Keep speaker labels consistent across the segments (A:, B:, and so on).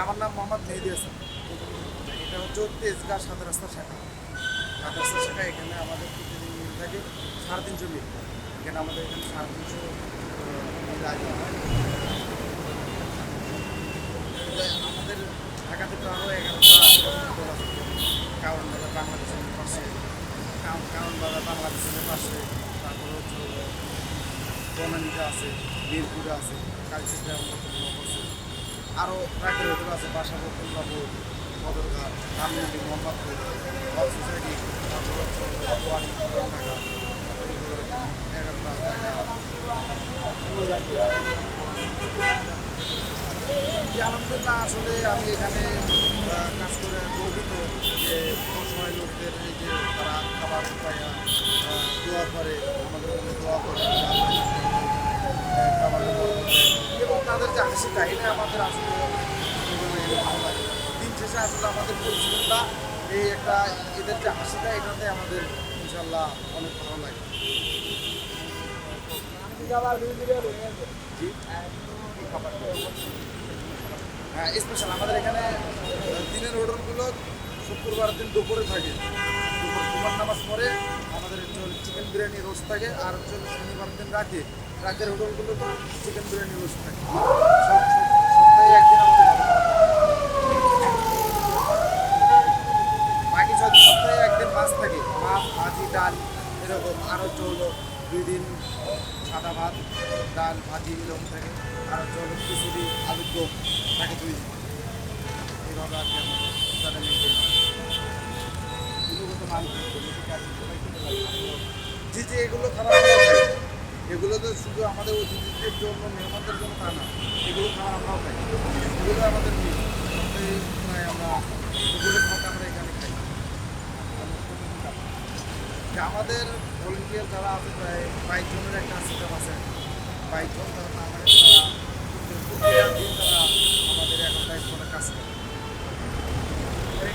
A: আমার নাম মোহাম্মদ মেহেদি হাসান। এটা হচ্ছে তেজগাঁ সাত রাস্তার শাখা। সাত রাস্তার শাখা এখানে আমাদের প্রতিদিন মিল থাকে 350 মিল। এখানে আমাদের এখানে 350 মিল আয়োজন হয়। আমাদের ঢাকাতে তো আরও 11টা দল আছে। কারণ বাজার বাংলাদেশের পাশে, কারণ বাজার বাংলাদেশের পাশে, তারপরে হচ্ছে বনানীতে আছে, বীরপুরে আছে, কালচিত্রে করছে, আরও প্রাকৃতিক হোটেল আছে, বাসাবোর, কমলাপুর, বদরঘাট, ধানমন্ডি, মোহাম্মদপুর, ওয়ার্ক সোসাইটি, তারপর হচ্ছে ওয়ানি, ঢাকা, আলহামদুলিল্লাহ। আসলে আমি এখানে কাজ করে গর্বিত যে সময় লোকদের এই যে তারা খাবার পাইয়া দোয়া করে, আমাদের জন্য দোয়া করে, খাবার এবং তাদের যে হাসি কাহিনী আমাদের আসলে ভালো লাগে। দিন শেষে আসলে আমাদের পরিশ্রমটা এই একটা এদের যে হাসিটা এটাতে আমাদের ইনশাল্লাহ অনেক ভালো লাগে। হ্যাঁ, স্পেশাল আমাদের এখানে দিনের অর্ডারগুলো শুক্রবার দিন দুপুরে থাকে। দুপুর নামাজ পরে আমাদের চিকেন বিরিয়ানি রোস্ট থাকে, আর হচ্ছে শনিবার দিন রাতের হোটেলগুলো তো চিকেন বিরিয়ানি রোস্ট থাকে। সপ্তাহে একদিন আমাদের বাকি সপ্তাহে একদিন মাছ থাকে, মাছ, ভাজি, ডাল এরকম। আর হচ্ছে হলো 2 দিন সাদা ভাত, ডাল, ভাজি এরকম থাকে। আর হচ্ছে হলো খিচুড়ি, আলুর দম থাকে 2 দিন। এইভাবে আর কি আমাদের তাদের মেনটেন হয়। জি জি, এগুলো খাবার আমরাও খাই। এগুলো তো শুধু আমাদের অতিথিদের জন্য, মেহমানদের জন্য তা না, এগুলো খাবার আমরাও খাই। এগুলো আমাদের মিল। আমরা এগুলো খাবার আমরা এখানে খাই। যে আমাদের ভলেন্টিয়ার যারা আছে প্রায় 22 জনের একটা সিস্টেম আছে। 22 জন তারা আমাদের প্রতিটা দিন তারা আমাদের একটা করে কাজ করে।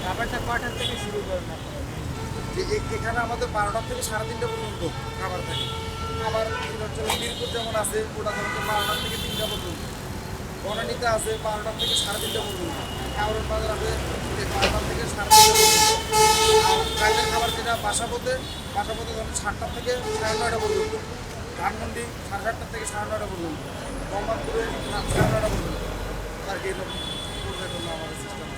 B: খাবারটা কটার থেকে শুরু করেন আপনারা?
A: যে এখানে আমাদের 12টা থেকে 3:30 পর্যন্ত খাবার থাকে। আবার হচ্ছে মিরপুর যেমন আছে, ওটা ধরুন 12টা থেকে 3টা পর্যন্ত। বনানীতে আছে 12টা থেকে 3:30 পর্যন্ত। কাউরের বাজার আছে 12টা থেকে 3:30 পর্যন্ত। আর রাতের খাবার যেটা বাসাবোতে ধরুন 7টা থেকে 9:30 পর্যন্ত। ধানমন্ডি 7:30 থেকে 9:30 পর্যন্ত। মোহাম্মদপুরে 9:30 পর্যন্ত। আর কি এরকম আমাদের সিস্টেম।